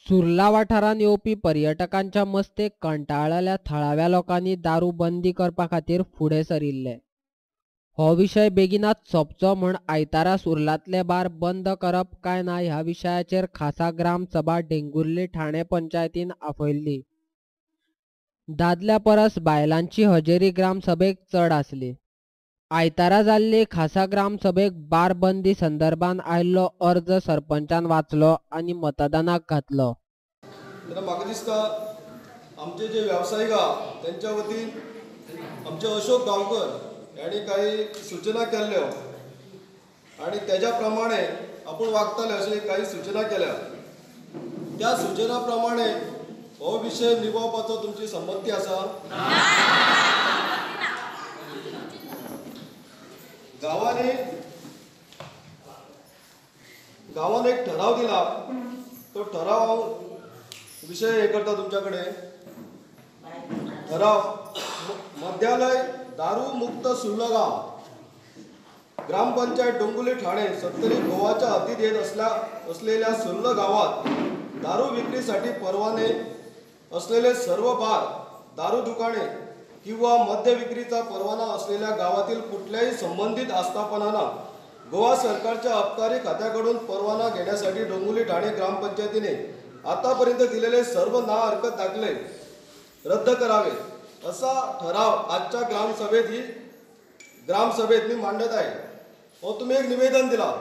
सुर्ला वाठारांत येवपी पर्यटकांच्या मस्तेक कंटाळलेल्या थळाव्या लोकांनी दारू बंदी करपा खातीर फुडें सरिल्ले. हो विशय बेगीनाच सोंपचो म्हूण आयतारा सुर्लांतले बार बंद करप काय ना ह्या विशयाचेर खासा ग्रामसभा डेंगुर्ली ठाणे पंचायतीन आपयल्ली. दादल्या परस बायलांची हजेरी ग्रामसभेक चड आसली. आयतारा जाल्ले खासा ग्रामसभेक बार बंदी संदर्भान आयिल्लो अर्ज सरपंचान वाचलो आनी मतदानाक घातलो. म्हाका दिसता आमचे जे व्यावसायिक आहा त्यांच्या वतीन आमचे अशोक गांवकर यांनी काही सूचना केल्ल्यो आणि त्याच्या प्रमाणे आपण वागतले अशें काही सूचना केल्या. त्या सूचना प्रमाणे हो विषय निभोवपाचो तुमची संमती आसा? गांवान एक ठराव दिला. तो ठराव हांव विषय हे करता तुमच्या कडेन. ठराव मध्यालय दारू मुक्त सुर्ला गांव ग्रामपंचायत डोंगुर्ली ठाणे सत्तरी गोवाच्या हद्दीत येत असलेल्या सुर्ला गावात दारू विक्रीसाठी परवाने असलेले सर्व बार, दारू दुकाने किंवा मद्य विक्रीचा परवाना असलेल्या गावातील कुठल्याही संबंधित आस्थापनांना गोवा सरकारच्या अबकारी खात्याकडून परवाना घेण्यासाठी डोंगुर्ली ठाणे ग्रामपंचायतीने आतापर्यंत दिलेले सर्व ना हरकत दाखले रद्द करावे असा ठराव आजच्या ग्रामसभेत मी मांडत आहे. हो तुम्ही एक निवेदन दिला.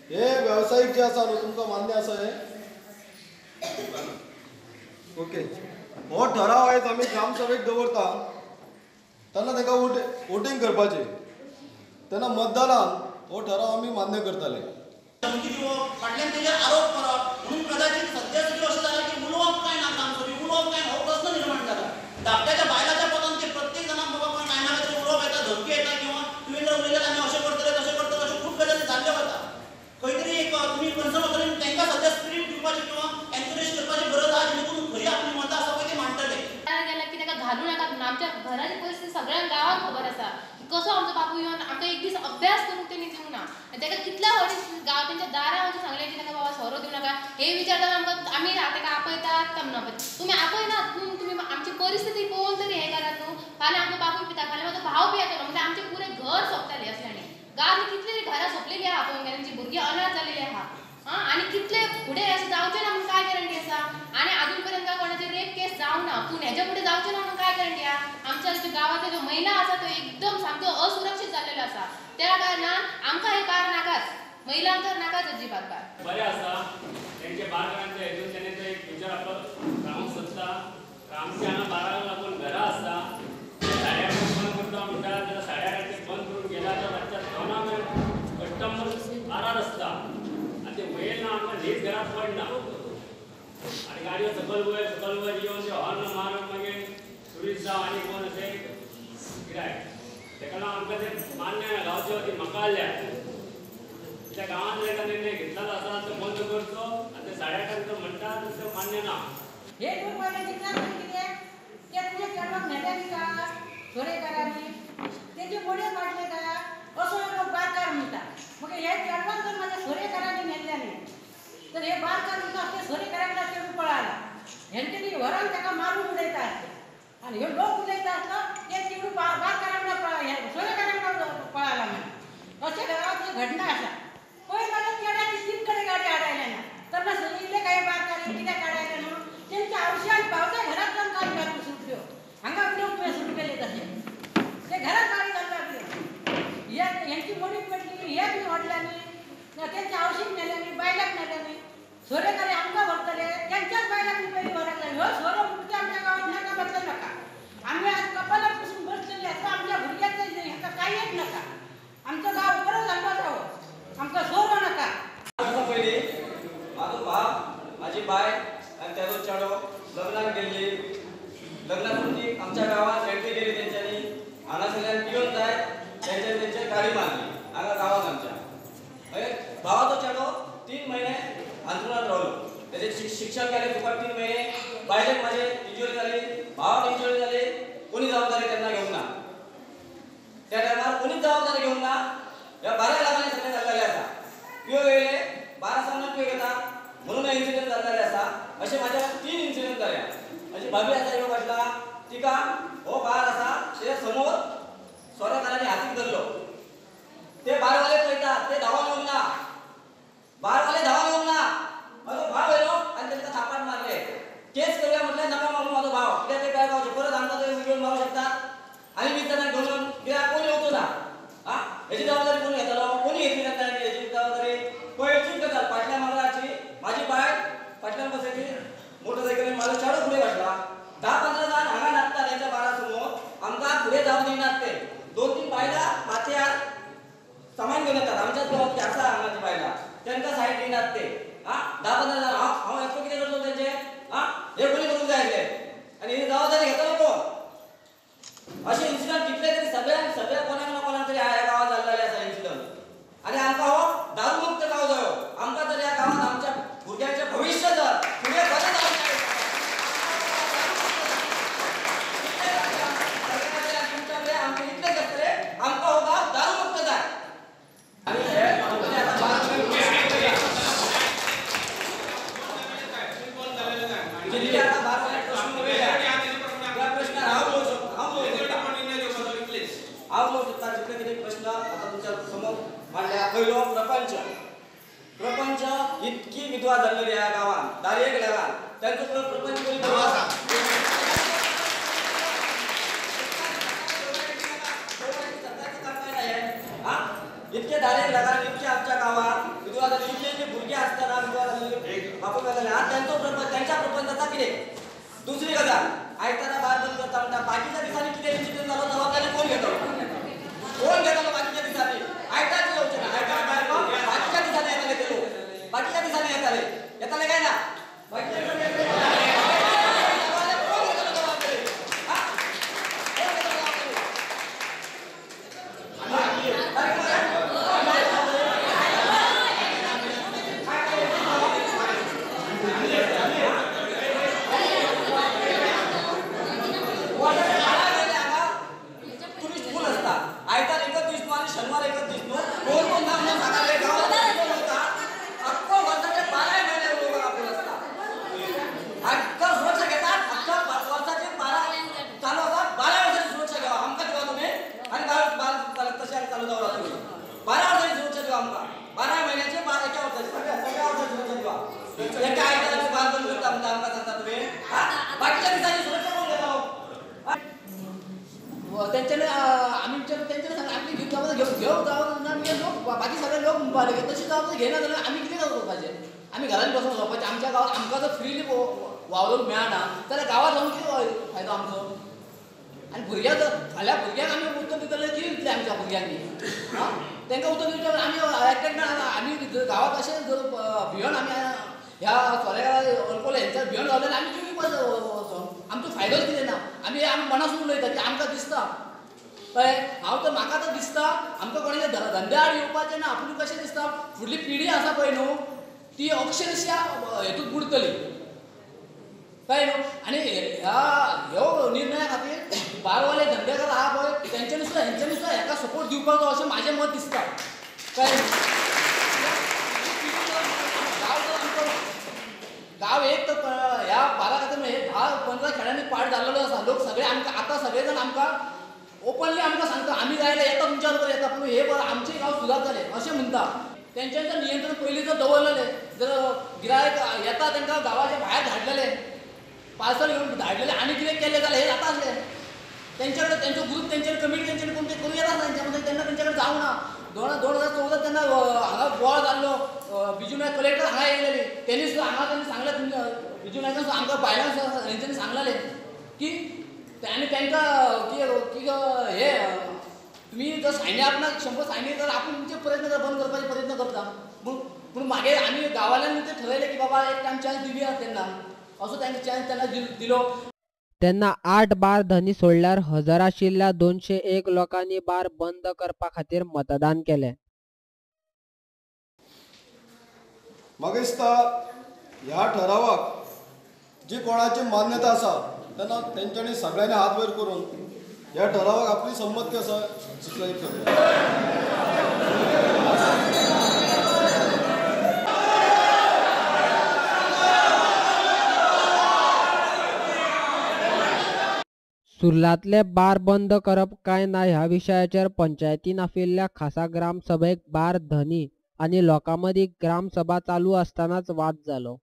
हे व्यावसायिक जे आसा तुमका मान्य आसा हे? ओके. हो ठराव आयज आम्ही ग्रामसभेक दवरता तेन्ना ताका वोटींग करपाचें. तेन्ना मतदानान हो ठराव आम्ही मान्य करतले. फाटल्यान तेजेर आरोप करप म्हणून कदाचित सध्या तरी अशें जालां की उलोवप काय ना ग्रामसभेक उलोवप काय हो प्रश्न निर्माण जाला. धाकट्याच्या बायलाच्या पोटान ते प्रत्येक जाणांक बाबा कोण काय ना तरी उलोवप येता, धमकी येता किंवा तुवें जर उलयल्यार आमी अशें करतले तशें करतले अशें खूब गजाली जाल्ल्यो वता. खंय तरी एक तुमी कन्सर्न वतल्यान तांकां सध्या स्पिरीट दिवपाची किंवा एनकरेज करपाची गरज आहा जेणे करून खरी आपली मतां आसा पळय ती मांडटले. गेला की ताका घालू नाका म्हणून आमच्या घराची परिस्थिती सगळ्यांक गांवांक खबर आसा. कसो आमचो बापूय येवन आमकां एक दीस अभ्यास करूंक तेणी दिवंक ना. ताका कितल्या फावटी गांव तेंच्या दारां वचून सांगलें की ताका बाबा सोरो दिवं नाका. हे विचारतना आमकां आमी ताका आपयतात काय म्हणून आपयतात. तुमी आपयनात न्हू, तुमी आमची परिस्थिती पळोवन तरी हें करात न्हू. फाल्यां आमचो बापूय पिता, फाल्यां म्हाजो भाव बी येतलो म्हणजे आमचें पुरें घर सोंपतालें असल्यानी. गांवांतली कितली घरां सोंपलेलीं आहा पळोवन तेंची भुरगीं अनाथ जालेलीं आहा. आनी कितले फुडें अशें जावचें ना म्हणून काय गॅरंटी आसा? आनी आजून पर्यंत कोणाचे रेप केस जावंक ना. पूण हेच्या फुडें जावचें ना म्हणून काय गॅरंटी आहा? आमच्या गांवांतल्यो ज्यो महिला आसा त्यो एकदम सामक्यो असुरक्षीत जाल्लेल्यो आसा. त्या कारणान आमकां हे कार नाकाच, महिलांक तर नाकाच अजिबात कार. बरें आसा तेंचे बाळकांचे हेतून तेणे तो एक फ्युचर आपलो रावंक सोदता. आमची हांगा बाराक लागून घरां आसता. 11:30 बंद करता म्हणटा जाल्यार 11:30 बंद करून गेला तर रातच्या 2 मेरेन कस्टमर आरार आसता. आनी ते वयर ना आमकां न्हीद घरांत पडना. आनी गाडयो सकयल वयर येवन ते हॉर्न मारून मागीर ट्युरिस्ट जावं आनी कोण अशें गिरायक तेका लागून आमकां ते मान्य ना. गांवचे वतीन म्हाका आल्या त्या गांवांत एका निर्णय घेतलेलो आसा तो बंद करचो आनी ते 8:30 तो म्हणटा तो मान्य ना. हे दोन महिने जिंकणार कितें ते तुझे चेडवाक नेट्यांनी का सोरेकारांनी तेजे मोडे काडले का असो लोक बारकार म्हणटा. मग हे चेडवाक जर माझ्या सोरेकारांनी नेल्ल्यानी तर हे बारकार म्हणटा ते सोरेकारांना चेडू पळाला. हेंच्यानी व्हरान ताका मारून उडयता आनी ह्यो लोक उलयता आसलो ते चेडू बारकारांना सोरेकारांना पळाला म्हणून अशें गांवांत घडना आसा. पळय माझ्या चेड्याची 3 कडेन गाडी हाडायल्या ना तेन्ना सांगितले काय बारकारांनी कित्याक हाडायले म्हणून त्यांच्या आवश्यान पावसा घरांतल्यान गाडी घालून सुटल्यो. हांगा उलोवंक तुवें सुरू केले तशें ते घरांत गाडी घालताल्यो. हेंची मोडीक पडली हे बी व्हडल्यांनी तेंच्या आवशीक नेल्यांनी बायलाक नेल्यांनी सोरेकारे आमकां व्हरतले तेंच्याच बायलांनी पयलीं व्हराक लागले. हो सोरो म्हणटा आमच्या गांवांत नाका बदल नाका. आमी आज कपालाक पसून बसलेले आसा. आमच्या भुरग्याचे हाका कांयच नाका. आमचो गांव बरो जाल्लो जावो. आमकां सोरो नाका. पयलीं म्हाजो भाव म्हाजी बाय आनी तेजो चेडो लग्नाक गेल्ली. लग्नाक ती आमच्या गांवांत एंट्री केली तेंच्यांनी. हांगासरल्यान पिवन जाय तेंचे गाडी मारली हांगा गांवांत आमच्या. भावाचो चेडो 3 महिने अंथरुणांत रावलो. तेजें शिक्षण केलें फुकट 3 महिने. बायलेक म्हाजे इंजुरी जाली, भावाक इंजुरी जाली. कोणी जबाबदारी तेन्ना घेवंक ना. त्या टायमार कोणीच जबाबदारी घेवंक ना. ह्या बाराक लागून सगळें जाल्लेलें आसा. पियो येयले 12 सामने पियो घेता म्हणून इन्सिडंट जाल्लेले आसा. असे माझ्या 3 इन्सिडेंट जाल्या. अशी भाभी आसा ह्यो फाटला तिका हो बार आसा तेच्या समोर सोऱ्याकारांनी हातीक धरलो. ते बारवाले पळयतात ते धांवून येवंक ना. बारवाले धांवून येवंक ना. माझो भाव येलो आनी तेका थापाट मारले. केस करूया म्हटल्यार नाका मारू माझो भाव. कित्याक ते बेळगांवचे परत आमकां थंय व्हिडिओ मारूं शकतात आनी 20 जाणांक घेवन कित्याक कोण येवचो ना. हेची जबाबदारी कोण घेतलो? कोणी घेतली ना हेची जबाबदारी? पयलीचीच गजाल फाटल्या मंगळारची माझी बाय फाटल्यान बसयली मोटरसायकलीन म्हाजो चेडो फुडें बसला. 10-15 जाण हांगा नाचता तेंच्या बारा समोर आमकां फुडें जावंक दिनात ते. 2-3 बायलां माथ्यार सामान घेवन येतात. आमच्याच गांवांतली आसा हांगाची बायलां तेंकां सायड दिनात ते. 10-15 जाण हांव एकटो कितें करतलो तेंचे? हे कोणी करूंक जाय आसले आनी ही जबाबदारी घेतलो कोण? अशे इन्सिडंट कितले तरी सगळ्या कोणाक ना कोणाक तरी ह्या गांवांत जाल्ले आसा इन्सिडंट. आनी आमकां हो दारूमुक्त गांव जायो. आमकां तर ह्या गांवांत आमच्या भुरग्यांचें भविश्य जर फुडें बरें जावंक जाय. तुमच्या कडेन आमकां इतलेंच आसतलें आमकां हो गांव दारूमुक्त जाय. आनी हे जितले आतां बारवाले प्रश्न उलयल्या त्या प्रश्नार हांव म्हणू शकता जितले कितें प्रश्न आतां तुमच्या समोर मांडल्या. पयलो प्रपंच इतकी विधवा जाल्लेली ह्या गांवांत दारयेक लागून तांचो प्रपंच कोणी इतके दारयेक लागून इतके आमच्या गांवांत विधवा जाल्ले इतले इतले भुरगे आसतना विधवा जाल्ले बापूय जाल्ले त्यांचो प्रपंच त्यांच्या प्रपंचाचा कितें? दुसरी गजाल आयतारा बार बंद करता म्हणटा बाकीच्या दिसांनी कितें इन्सिडंट जालो जबाबदारी कोण घेतलो? कोण घेतलो बाकीच्या दिसांनी? आयतारचे येवचे ना. आयतारा भायर बाकीच्या दिसांनी येताले ते लोक. बाकीच्या दिसांनी येताले काय ना? बाकीच्या दिसांनी येताले. कोण घेतलो जबाबदारी? कोण घेतलो जबाबदारी? आयतार एकच दीस न्हू आनी शनिवार एकच दीस न्हू. कोण ना म्हणून सांगाले गांवांत अख्खो वर्साचे 12 म्हयने लोक आपूण आसता. अख्खो सुरक्षा घेतात. अख्खो वर्साचे 12 चालू आसा. 12 वर्साची सुरक्षा घेवा आमकां दिवा तुमी आनी 12 तशें चालू दवरा तुमी. 12 वर्साची सुरक्षा दिवा आमकां. 12 म्हयन्याचे एका वर्साची सगळ्या वर्साची सुरक्षा दिवा. एका आयताराचे बार बंद करता म्हणटा आमकां सांगता तुमी. बाकीच्या दिसांनी सुरक्षा कोण घेता? त्यांच्याने आम्ही विचारलं त्यांच्याने सांगा आम्ही घेऊ जाऊ लोक बाकी सगळे लोक म्हणपाले की तशी जबाबदारी घेना जाल्यार आम्ही कितें करपाचें? आम्ही घरांत बसून झोपाचें. आमच्या गांवांत आमकां जर फ्रीली वावरूंक मेळना जाल्यार गांवांत रावन कितें फायदो आमचो? आनी भुरग्यां जर फाल्यां भुरग्यांक आमी उत्तर दितले कितें दितले आमच्या भुरग्यांनी? तांकां उत्तर दिवचे आमी एकट्याक ना. आमी गांवांत अशें जर भियोन आमी ह्या सोऱ्याकारा अल्कोल हेंच्या भियोन रावले आमी कितें आमचो फायदोच कितें ना. आमी मनासून उलयता की आमकां दिसता कळ्ळें. हांव तर म्हाका तर दिसता आमकां कोणाचे धंदे आड येवपाचें ना. आपूण कशें दिसता फुडली पिढी आसा पळय न्हू ती अक्षरशा हेतूंत बुडतली कळ्ळें न्हू. आनी ह्यो निर्णया खातीर बारवाले धंदेकार आहा पळय तेंच्यांनी सुद्दां हेका सपोर्ट दिवपाक जाय अशें म्हाजें मत दिसता कळ्ळें. गांव एक तर ह्या बारा खातीर 10-15 खेड्यांनी पाड जाल्लो आसा. लोक सगळे आमकां आतां सगळे जाण आमकां ओपनली आमकां सांगता आमी जायले येता तुमच्या बरोबर येता पूण हे बरं आमचें गांव सुदारतलें अशें म्हणटा. तेंच्यांचें नियंत्रण पयलीं जर दवरलेलें जर गिरायक येता तांकां गांवाच्या भायर धाडलेलें पार्सल घेवन धाडलेलें आनी कितें केलें जाल्यार हें जाता आसलें. तेंच्या कडेन तेंचो ग्रूप तेंच्यांनी कमिटी तेंच्यांनी कोण तें करूं येता तेंच्या मदीं तेन्ना तेंच्या कडेन जावंक ना. 2014 तेन्ना हांगा बोवाळ जाल्लो बिजू नायक कलेक्टर हांगा येयलेली तेणी सुद्दां हांगा तेणी सांगलें बिजू नायकान सुद्दां आमकां बायलांक हेंच्यांनी सांगलेलें की आनी तांकां की हे तुमी जर सायनी आपणाक 100 सायनी तर आपूण तुमचे प्रयत्न बंद करपाचे प्रयत्न करता. पूण मागीर आमी गांवांतल्यान ते ठरयलें की बाबा एक टायम चान्स दिवया तेन्ना असो तांकां चान्स तेन्ना दिलो. तेन्ना 8 बार धनी सोडल्यार हजर आशिल्ल्या 201 लोकांनी बार बंद करपा खातीर मतदान केलें. म्हाका दिसता ह्या ठरावाक जी कोणाची मान्यता आसा तेन्ना तेंच्यांनी सगळ्यांनी हात वयर करून ह्या ठरावाक आपली संमती आसा जाहीर करता. सुरलातले बार बंद करप काय ना ह्या विशयाचेर पंचायतीन आफिल्ल्या खासा ग्रामसभेक बार धनी आणि लोकांमदी ग्रामसभा चालू असतानाच वाद जालो.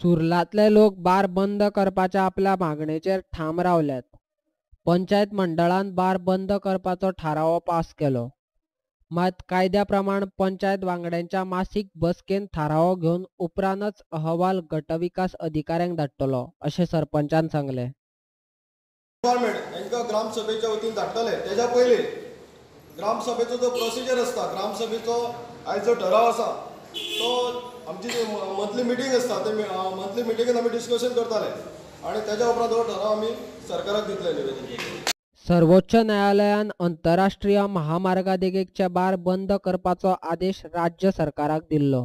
सुरलातले लोक बार बंद करपाच्या आपल्या मागणेचेर ठाम रावल्यात. पंचायत मंडळान बार बंद करपाचो थाराव पास केलो. मात कायद्या प्रमाण पंचायत वांगड्यांच्या मासीक बसकेन थाराव घेवन उपरांतच अहवाल गटविकास अधिकाऱ्यांक धाडटलो अशें सरपंचान सांगले. डिपार्टमेंट हांकां ग्रामसभेच्या वतीन धाडटले तेच्या पयलीं ग्रामसभेचो जो प्रोसिजर आसता, ग्रामसभेचो आयज जो ठराव आसा तो आमची जी मंथली मिटींग आसता ते मंथली मिटींगेन आमी डिस्कशन करताले आनी तेच्या उपरांत हो ठराव आमी सरकाराक दितले निवेदन. सर्वोच्च न्यायालयान आंतरराष्ट्रीय महामार्गा देगेकचे बार बंद करपाचो आदेश राज्य सरकाराक दिल्लो.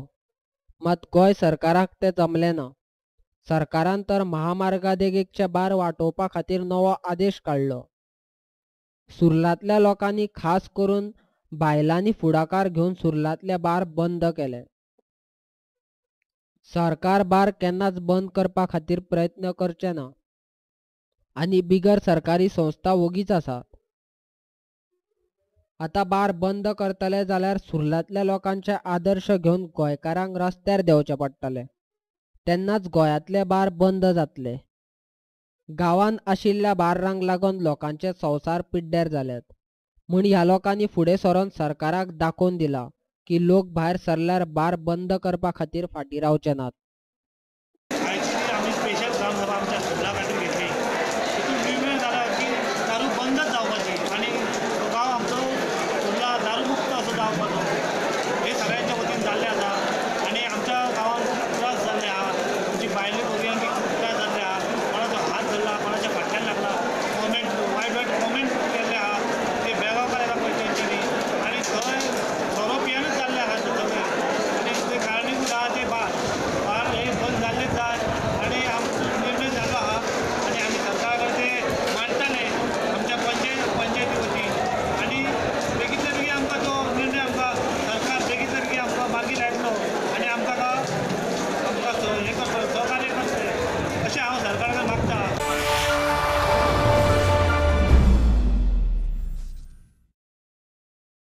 मात गोंय सरकाराक ते जमले ना. सरकारान तर महामार्गा देगेकचे बार वाटोवपा खातीर नवो आदेश काडलो. सुरलातल्या लोकांनी खास करून बायलांनी फुडाकार घेवन सुरलातले बार बंद केले. सरकार बार केन्नाच बंद करपा खातीर प्रयत्न करचे ना आनी बिगर सरकारी संस्था वोगीच आसात. आता बार बंद करतले जाल्यार सुरलातल्या लोकांचे आदर्श घेवन गोंयकारांक रस्त्यार देंवचे पडटले. तेन्नाच गोंयांतले बार बंद जातले. गांवांत आशिल्ल्या बारांक लागून लोकांचे संवसार पिड्ड्यार जाल्यात. म्हूण ह्या लोकांनी फुडें सरून सरकाराक दाखोवन दिला की लोक भायर सरल्यार बार बंद करपा खातीर फाटीं रावचे नात.